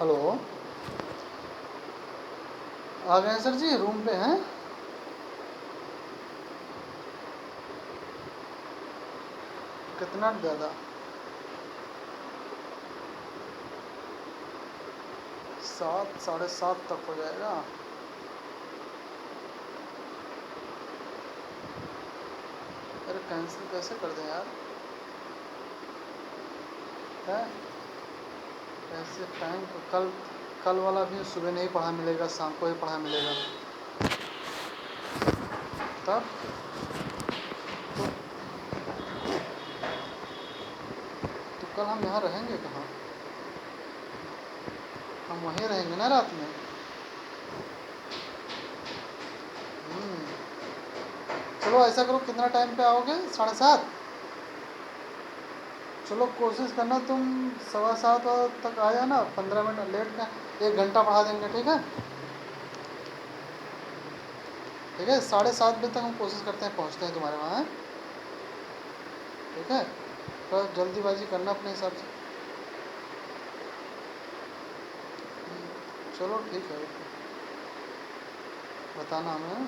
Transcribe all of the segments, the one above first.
Hello. आ गए sir जी, room पे हैं। कितना ज़्यादा? 7 साढ़े 7 तक हो जाएगा। अरे कैंसिल कैसे कर दें यार? है कैसे टाइम तो कल कल वाला भी सुबह नहीं पढ़ा मिलेगा, शाम को ही पढ़ा मिलेगा। तब तो, तो कल हम यहाँ रहेंगे कहाँ? हम वहीं रहेंगे ना रात में। चलो ऐसा करो, कितना टाइम पे आओगे? 7:30? चलो कोशिश करना तुम 7:15 तक आ जाना। 15 मिनट लेट का 1 घंटा पढ़ा देंगे, ठीक है? ठीक है, 7:30 बजे तक हम कोशिश करते हैं पहुंचते हैं तुम्हारे वहाँ। ठीक है, तो जल्दीबाजी करना अपने हिसाब से। चलो ठीक है, बताना हमें।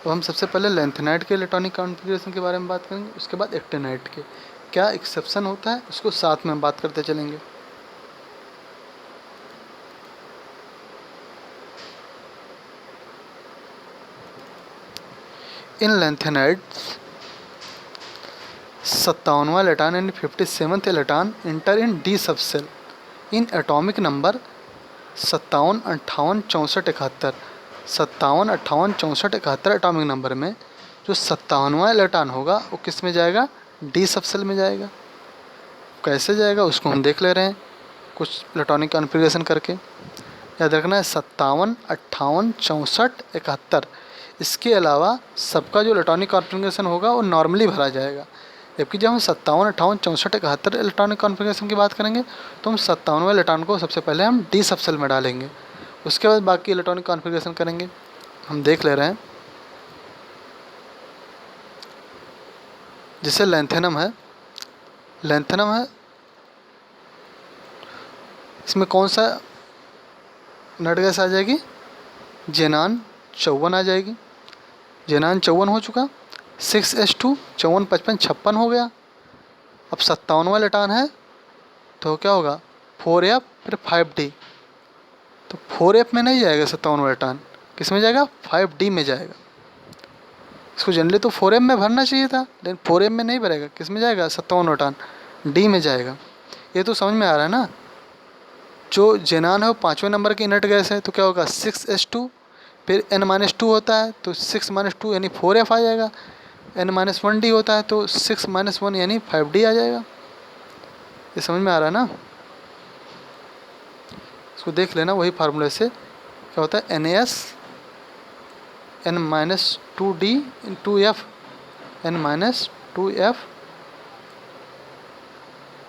तो हम सबसे पहले लेंथेनाइट के इलेक्ट्रॉनिक कॉन्फ़िगरेशन के बारे में बात करेंगे, उसके बाद एक्टिनाइट के क्या एक्सेप्शन होता है उसको साथ में बात करते चलेंगे। इन लेंथेनाइट्स 57वां electron and 57th electron enter in d subshell in atomic number 57, 58, 64, 71। 57, 58, 64, 71 atomic number में जो 57वां इलेक्ट्रॉन होगा वो किस में जाएगा? डी सबसेल में जाएगा। कैसे जाएगा उसको हम देख ले रहे हैं कुछ इलेक्ट्रॉनिक कॉन्फ़िगरेशन करके। याद रखना है 57, 58, 64, 71। इसके अलावा सबका जो इलेक्ट्रॉनिक कॉन्फ़िगरेशन होगा वो नॉर्मली भरा जाएगा। जबकि जब हम 57, 58, 64, 71 इलेक्ट्रॉनिक कॉन्फ़िगरेशन की बात करेंगे तो हम 57वें इलेक्ट्रॉन को सबसे पहले हम डी सबसेल में डालेंगे, उसके बाद बाकी इलेक्ट्रॉनिक कॉन्फ़िगरेशन करेंगे। हम देख ले रहे हैं, जैसे लेंथेनम है। लेंथेनम है, इसमें कौन सा नट गैस आ जाएगी? जेनान 54 आ जाएगी। जेनान 54 हो चुका। 6s2 54, 55, 56 हो गया। अब 57वां इलेक्ट्रॉन है तो क्या होगा? 4f फिर 5d। तो 4f में नहीं जाएगा 57वां इलेक्ट्रॉन, किस में जाएगा? 5d में जाएगा। इसको जनरली तो 4m में भरना चाहिए था, लेकिन 4m में नहीं भरेगा। किस में जाएगा? 57वां इलेक्ट्रॉन d में जाएगा। ये तो समझ में आ रहा है ना? जो जेनान है वो 5वें नंबर की इनर्ट गैस है, तो क्या होगा? 6s2 फिर n-2 होता है तो 6-2 यानी 4f आ जाएगा। n-1d होता है तो 6-1 यानी 5d आ जाएगा। ये समझ में आ रहा है ना? इसको देख लेना, वही फार्मूले से क्या होता है? NaS n-2d into f n-2f।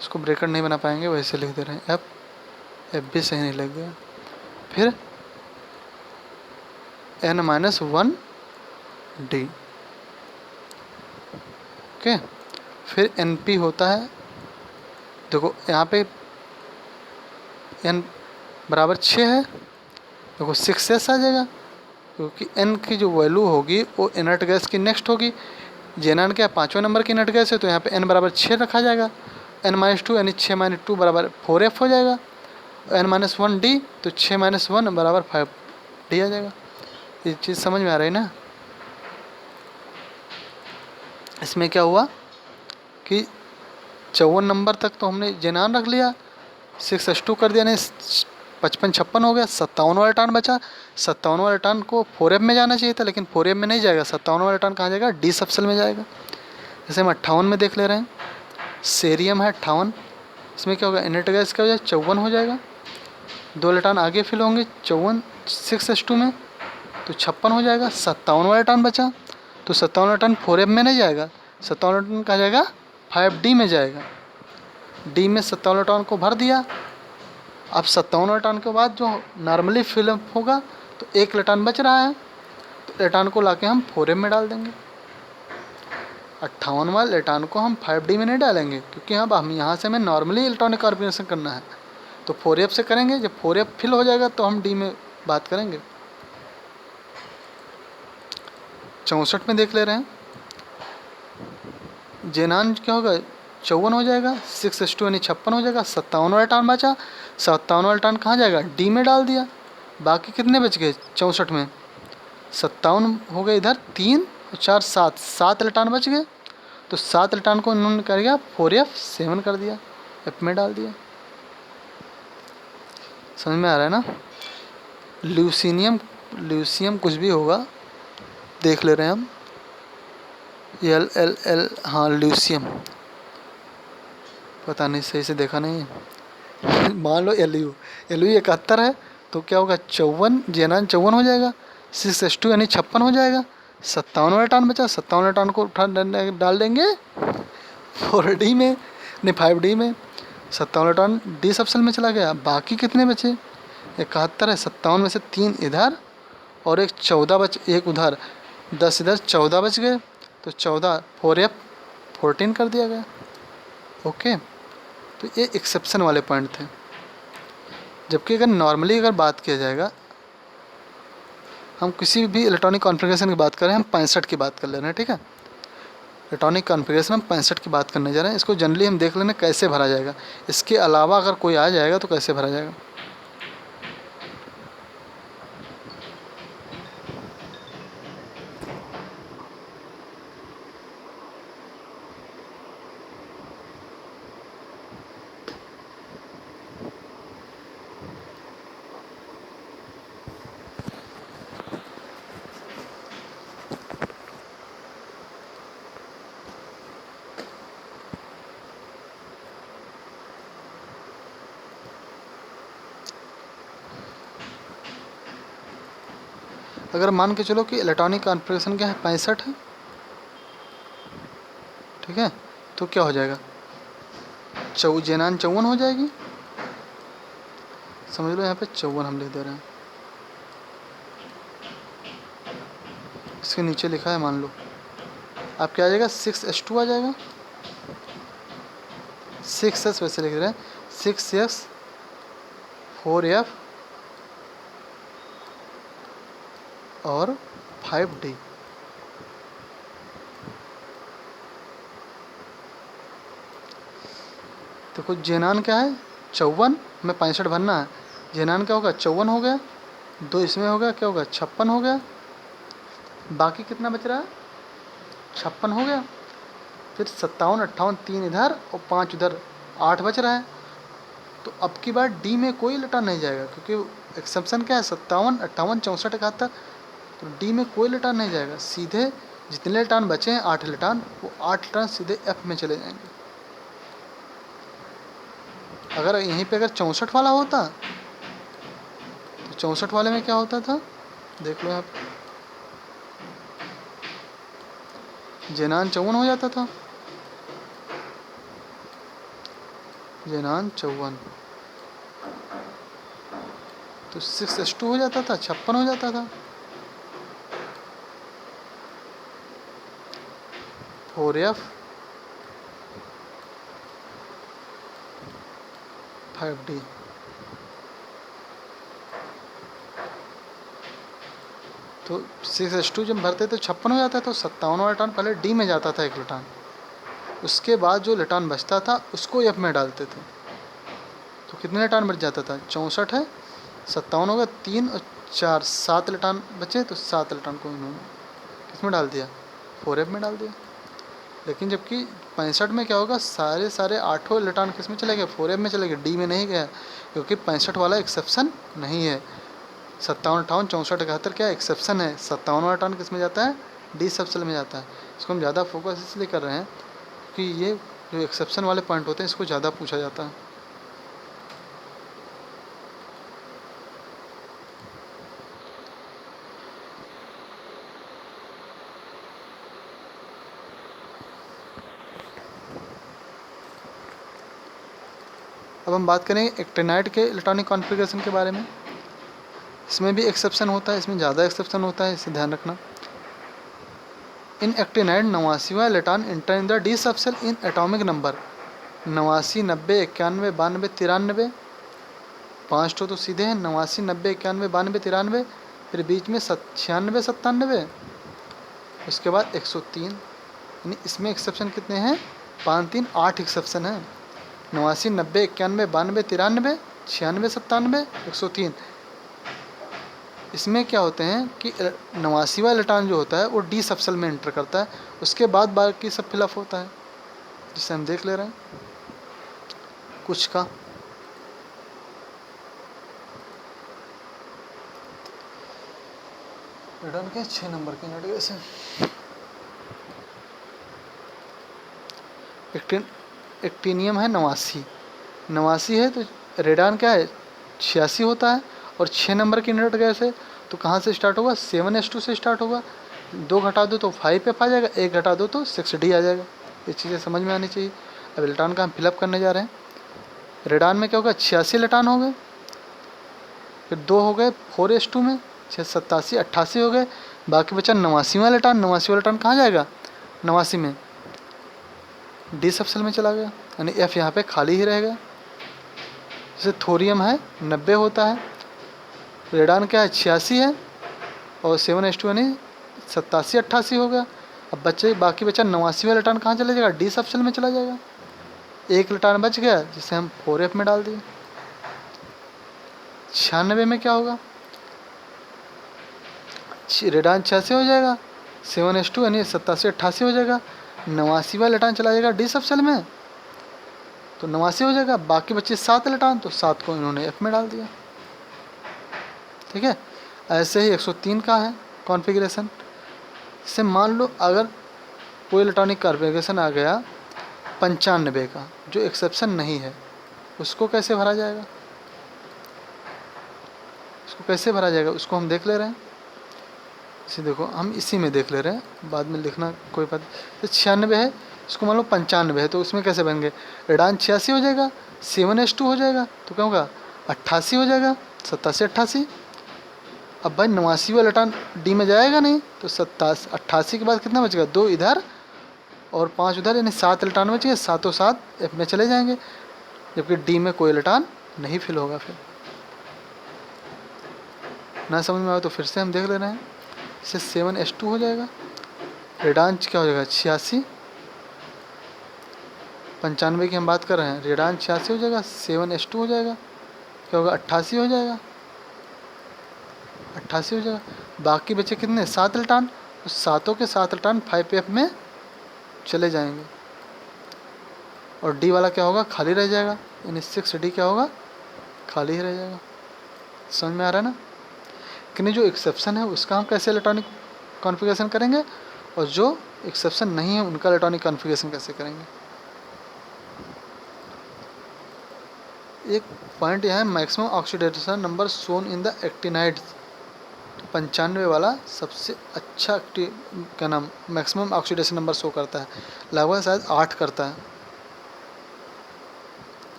इसको ब्रेकेट नहीं बना पाएंगे, वैसे लिख दे रहे हैं f भी सही नहीं लग गया। फिर n-1d। ओके, फिर Np होता है, देखो यहाँ पे n बराबर 6 है, देखो 6s आ जाएगा, क्योंकि n की जो वैल्यू होगी वो इनर्ट गैस की नेक्स्ट होगी। जेनान क्या 5वें नंबर की इनर्ट गैस है, तो यहाँ पे n बराबर 6 रखा जाएगा। n-2 यानी 6-2 बराबर 4f हो जाएगा। n-1d तो 6-1 बराबर 5d आ जाएगा। ये चीज़ समझ में आ रही है ना? इसमें क्या हुआ कि 54 नंबर तक तो हमने जेनान रख लिया, 6s2 कर दिया, नहीं 55 56 हो गया, 57 वाला टर्न बचा। 57 वाला टर्न को 4f में जाना चाहिए था, लेकिन 4f में नहीं जाएगा। 57 वाला टर्न कहाँ जाएगा? डी सबसेल में जाएगा। जैसे हम 58 में देख ले रहे हैं, सेरियम है 58, इसमें क्या होगा? इनर्ट गैस क्या हो जाएगा? 54 हो जाएगा। 2 इलेक्ट्रॉन आगे फिल होंगे 54 6s2 में, तो 56 हो जाएगा। 57 वाला टर्न बचा, तो 57 वाला टर्न 4f में नहीं जाएगा, 57 वाला टर्न कहाँ जाएगा? 5d में जाएगा। डी में 57 इलेक्ट्रॉन को भर दिया। अब 57 इलेक्ट्रॉन के बाद जो नॉर्मली फिल होगा, तो 1 इलेक्ट्रॉन बच रहा है, तो इलेक्ट्रॉन को लाके हम 4f में डाल देंगे। 58 वाले इलेक्ट्रॉन को हम 5d में नहीं डालेंगे, क्योंकि अब हम यहाँ से हमें नॉर्मली इलेक्ट्रॉनिक कॉन्फ़िगरेशन करना है, तो 4f से करेंगे। जब 4f फिल हो जाएगा तो हम डी में बात करेंगे। 64 में देख ले रहे हैं, जेनान क्या होगा? 54 हो जाएगा, 6s2 यानी 56 हो जाएगा। 57 वाला टर्न बचा, 57 वाला टर्न कहाँ जाएगा? डी में डाल दिया। बाकी कितने बच गए 64 में? 57 हो गए इधर, 3 और 4 7, 7 इलेक्ट्रॉन बच गए। तो 7 इलेक्ट्रॉन को इन्होंने कर दिया 4f7 कर दिया, एफ में डाल दिया। समझ में आ रहा है ना? ल्यूसीनियम कुछ भी होगा, देख ले रहे हैं हम। L हाँ ल्यूसियम, पता नहीं सही से देखा नहीं है। मान लो LU 71 है, तो क्या होगा? 54, जेनान 54 हो जाएगा, 6s2 यानी 56 हो जाएगा। 57 वाला टर्न बचा, 57 वाला टर्न को उठा डाल देंगे 4d में, नहीं 5d में। 57 वाला टर्न डी सबसेल में चला गया। बाकी कितने बचे? 71 है, 57 में से 3 इधर और एक 14 एक उधर, 10 इधर, 14 बच गए। तो 14 4f 14 कर दिया गया। ओके, तो ये एक्सेप्शन वाले पॉइंट थे। जबकि अगर नॉर्मली अगर बात किया जाएगा, हम किसी भी इलेक्ट्रॉनिक कॉन्फ़िगरेशन की बात कर रहे हैं, हम 65 की बात कर ले रहे हैं, ठीक है। इलेक्ट्रॉनिक कॉन्फ़िगरेशन हम 65 की बात करने जा रहे हैं। इसको जनरली हम देख लेना कैसे भरा जाएगा, इसके अलावा अगर कोई आ जाएगा तो कैसे भरा जाएगा। अगर मान के चलो कि इलेक्ट्रॉनिक कॉन्फ़िगरेशन क्या है? 65 है, ठीक है। तो क्या हो जाएगा? जेनान 54 हो जाएगी। समझ लो यहाँ पे 54 हम लिख दे रहे हैं, इसके नीचे लिखा है मान लो। अब क्या आ जाएगा? 6s2 आ जाएगा, 6s वैसे लिख रहे हैं, 6s 4f और 5d। देखो जेनान क्या है? 54 में 65 भरना है। जेनान क्या होगा? 54 हो गया, 2 इसमें हो गया, क्या होगा? 56 हो गया। बाकी कितना बच रहा है? 56 हो गया। फिर 57 58, 3 इधर और 5 उधर, 8 बच रहा है। तो अब की बार डी में कोई इलेक्ट्रॉन नहीं जाएगा, क्योंकि एक्सेप्शन क्या है? 57 58 64 71, तो डी में कोई इलेक्ट्रॉन नहीं जाएगा। सीधे जितने इलेक्ट्रॉन बचे हैं 8 इलेक्ट्रॉन, वो 8 इलेक्ट्रॉन सीधे एफ में चले जाएंगे। अगर यहीं पे अगर 64 वाला होता, तो 64 वाले में क्या होता था? देख लो आप, जेनान 54 हो जाता था, जेनान 54, तो 6s2 हो जाता था, 56 हो जाता था। 4f 5d। तो 6s2 जब भरते तो 56 हो जाता, तो 57 वाला टर्न पहले डी में जाता था 1 इलेक्ट्रॉन, उसके बाद जो इलेक्ट्रॉन बचता था उसको एफ में डालते थे। तो कितने इलेक्ट्रॉन बच जाता था? 64 है, 57 होगा, 3 और 4 7 इलेक्ट्रॉन बचे, तो 7 इलेक्ट्रॉन को इन्होंने किस में डाल दिया? 4f में डाल दिया। लेकिन जबकि 65 में क्या होगा, सारे आठों इलेक्ट्रॉन किस में चले गए, 4f में चले गए, डी में नहीं गया, क्योंकि 65 वाला एक्सेप्शन नहीं है। 57, 58, 64, 71 क्या एक्सेप्शन है। 57वां इलेक्ट्रॉन किस में जाता है, डी सब सेल में जाता है। इसको हम ज़्यादा फोकस इसलिए कर रहे हैं कि ये जो एक्सेप्शन वाले पॉइंट होते हैं इसको ज़्यादा पूछा जाता है। अब हम बात करें एक्टिनाइड के इलेक्ट्रॉनिक कॉन्फ़िगरेशन के बारे में। इसमें भी एक्सेप्शन होता है, इसमें ज़्यादा एक्सेप्शन होता है, इसे ध्यान रखना। इन एक्टिनाइड 89वां electron enter in the d subshell in atomic number 89, 90, 91, 92, 93। 5 तो सीधे हैं, 89, 90, 91, 92, 93। फिर बीच में 96, 97। उसके बाद 103। यानी इसमें एक्सेप्शन कितने हैं, 5, 3, 8 एक्सेप्शन हैं। 89, 90, 91, 92, 93, 96, 97, 103। इसमें क्या होते हैं कि 89वां इलेक्ट्रॉन जो होता है वो डी सबसेल में एंटर करता है, उसके बाद बाकी सब फिलअप होता है, जिसे हम देख ले रहे हैं कुछ का। रेडॉन के 6 नंबर के नोटिफिकेशन। एक्टिनियम है 89, 89 है तो रेडॉन क्या है 86 होता है। और 6 नंबर की यूनिट गैस है तो कहाँ से स्टार्ट होगा, 7s2 से स्टार्ट होगा। 2 घटा दो तो 5f आ जाएगा, 1 घटा दो तो 6d आ जाएगा। ये चीज़ें समझ में आनी चाहिए। अब इलेक्ट्रॉन का हम फिलअप करने जा रहे हैं। रेडॉन में क्या होगा, 86 इलेक्ट्रॉन हो गए, फिर 2 हो गए 4s2 में, 6, 87, 88 हो गए। बाकी बचा 89वां इलेक्ट्रॉन। 89वां इलेक्ट्रॉन कहाँ जाएगा, 89 में डी सब सेल में चला गया, यानी एफ यहाँ पे खाली ही रहेगा। जैसे थोरियम है 90 होता है, रेडॉन क्या है 86 है, और 7s2 यानी 87, 88 हो गया। अब बाकी बचा 89वां इलेक्ट्रॉन कहाँ चला जाएगा, डी सब सेल में चला जाएगा। एक इलेक्ट्रॉन बच गया जिसे हम 4f में डाल दिए। 96 में क्या होगा, रेडॉन 86 हो जाएगा, 7s2 यानी 87, 88 हो जाएगा। 89वां इलेक्ट्रॉन चला जाएगा डी सब सेल में, तो 89 हो जाएगा। बाकी बचे 7 इलेक्ट्रॉन, तो 7 को इन्होंने एफ में डाल दिया। ठीक है। ऐसे ही 103 का है कॉन्फ़िगरेशन। इससे मान लो अगर कोई इलेक्ट्रॉनिक कॉन्फ़िगरेशन आ गया 95 का, जो एक्सेप्शन नहीं है, उसको कैसे भरा जाएगा, उसको हम देख ले रहे हैं। इसे देखो, हम इसी में देख ले रहे हैं, बाद में लिखना कोई बात। तो 96 है, इसको मान लो 95 है, तो उसमें कैसे बनेंगे, रेडॉन 86 हो जाएगा, 7s2 हो जाएगा, तो क्या होगा 88 हो जाएगा, 87, 88। अब भाई 89वां इलेक्ट्रॉन डी में जाएगा नहीं, तो 88 के बाद कितना बचेगा, 2 इधर और 5 उधर, यानी 7 इलेक्ट्रॉन बच गए। 7 एफ में चले जाएंगे, जबकि डी में कोई इलेक्ट्रॉन नहीं फिल होगा। फिर ना समझ में आए तो फिर से हम देख ले रहे हैं। इससे 7s2 हो जाएगा, रेडॉन क्या हो जाएगा 86, 95 की हम बात कर रहे हैं, रेडॉन 86 हो जाएगा, 7s2 हो जाएगा, क्या होगा 88 हो जाएगा, 88 हो जाएगा। बाकी बचे कितने, 7 इलेक्ट्रॉन, तो 7 के 7 इलेक्ट्रॉन 5f में चले जाएंगे, और डी वाला क्या होगा, खाली रह जाएगा, यानी 6d क्या होगा, खाली ही रह जाएगा। समझ में आ रहा है ना। कि जो एक्सेप्शन है उसका हम कैसे इलेक्ट्रॉनिक कॉन्फ़िगरेशन करेंगे, और जो एक्सेप्शन नहीं है उनका इलेक्ट्रॉनिक कॉन्फ़िगरेशन कैसे करेंगे। एक पॉइंट यहाँ है, maximum oxidation number shown in the actinides. 95 वाला सबसे अच्छा क्या नाम मैक्सिमम ऑक्सीडेशन नंबर शो करता है, लगभग शायद 8 करता है।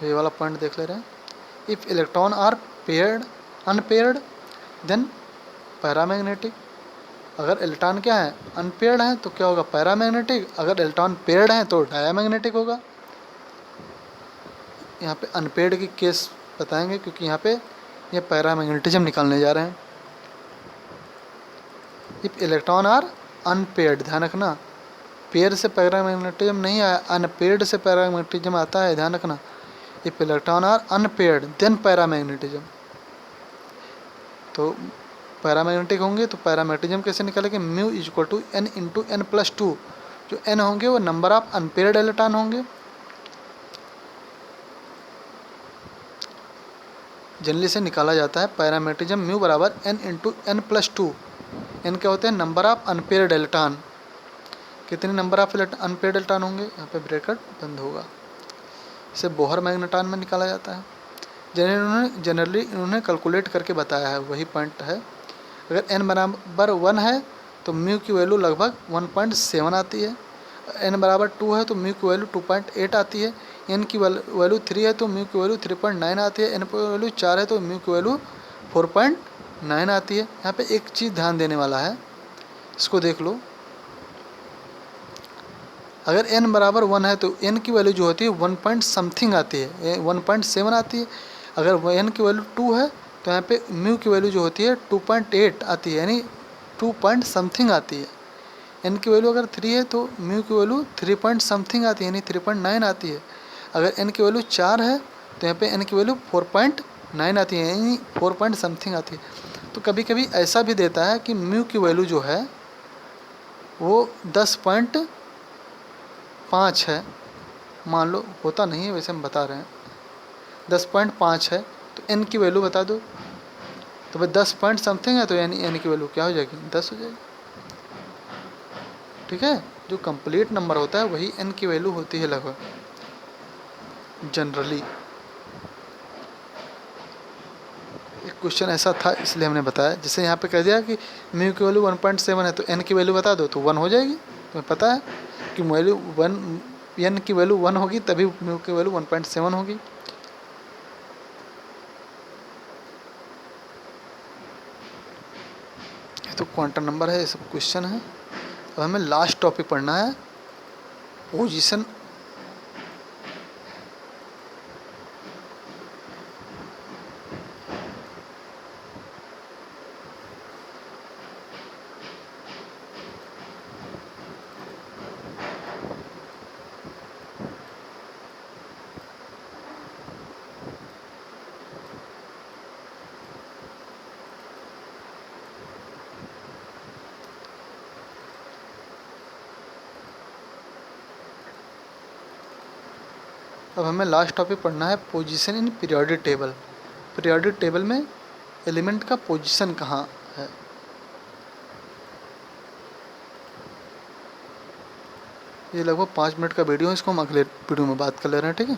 ये वाला पॉइंट देख ले रहे हैं। If electron are paired unpaired then paramagnetic. अगर इलेक्ट्रॉन क्या है, अनपेयर्ड है तो क्या होगा, पैरामैग्नेटिक। अगर इलेक्ट्रॉन पेयर्ड है तो डायामैग्नेटिक होगा। यहाँ पे अनपेयर्ड की केस बताएंगे, क्योंकि यहाँ पे ये पैरामैग्नेटिज्म निकालने जा रहे हैं। इफ़ इलेक्ट्रॉन आर अनपेयर्ड, ध्यान रखना, पेयर से पैरामैग्नेटिज्म नहीं आया, अनपेयर्ड से पैरामैग्नेटिज्म आता है, ध्यान रखना। If electron are unpaired then paramagnetism, तो पैरामैग्नेटिक होंगे तो पैरामैग्नेटिज्म कैसे निकालेंगे, mu is equal to n into n plus two. जो एन होंगे वो नंबर ऑफ अनपेयर्ड इलेक्ट्रॉन होंगे। जनरली से निकाला जाता है पैरामैग्नेटिज्म म्यू बराबर n into n plus two. N क्या होते हैं, नंबर ऑफ अनपेयर्ड इलेक्ट्रॉन। कितने नंबर ऑफ अनपेयर्ड इलेक्ट्रॉन होंगे, यहाँ पे ब्रैकेट बंद होगा। इसे बोहर मैग्नेट्रॉन में निकाला जाता है। जनरली इन्होंने कैलकुलेट करके बताया है, वही पॉइंट है। अगर एन बराबर 1 है तो म्यू की वैल्यू लगभग 1.7 आती है। एन बराबर 2 है तो म्यू की वैल्यू 2.8 आती है। एन की वैल्यू 3 है तो म्यू की वैल्यू 3.9 आती है। एन की वैल्यू 4 है तो म्यू की वैल्यू 4.9 आती है। यहाँ पे एक चीज़ ध्यान देने वाला है, इसको देख लो। अगर n बराबर 1 है तो n की वैल्यू जो होती है 1 पॉइंट समथिंग आती है, 1.7 आती है। अगर n की वैल्यू 2 है तो यहाँ पे म्यू की वैल्यू जो होती है 2.8 आती है, यानी 2 पॉइंट समथिंग आती है। n की वैल्यू अगर 3 है तो म्यू की वैल्यू 3 पॉइंट समथिंग आती है, यानी 3.9 आती है। अगर n की वैल्यू 4 है तो यहाँ पे n की वैल्यू 4.9 आती है, यानी 4 पॉइंट समथिंग आती है। तो कभी कभी ऐसा भी देता है कि म्यू की वैल्यू जो है वो 10.5 है, मान लो, होता नहीं है वैसे हम बता रहे हैं। 10.5 है तो n की वैल्यू बता दो, तो भाई 10 पॉइंट समथिंग है तो यानी n की वैल्यू क्या हो जाएगी, 10 हो जाएगी। ठीक है, जो कंप्लीट नंबर होता है वही n की वैल्यू होती है लगभग जनरली। एक क्वेश्चन ऐसा था इसलिए हमने बताया, जैसे यहाँ पे कह दिया कि म्यू की वैल्यू 1.7 है तो n की वैल्यू बता दो तो 1 हो जाएगी। तुम्हें पता है कि वैल्यू 1, n की वैल्यू 1 होगी तभी म्यू की वैल्यू 1.7 होगी। ये तो क्वांटम नंबर है, ये सब क्वेश्चन है। अब हमें लास्ट टॉपिक पढ़ना है, पोजीशन। अब हमें लास्ट टॉपिक पढ़ना है position in periodic table. Periodic table में एलिमेंट का पोजीशन कहाँ है। ये लगभग 5 मिनट का वीडियो है, इसको हम अगले वीडियो में बात कर ले रहे हैं, ठीक है।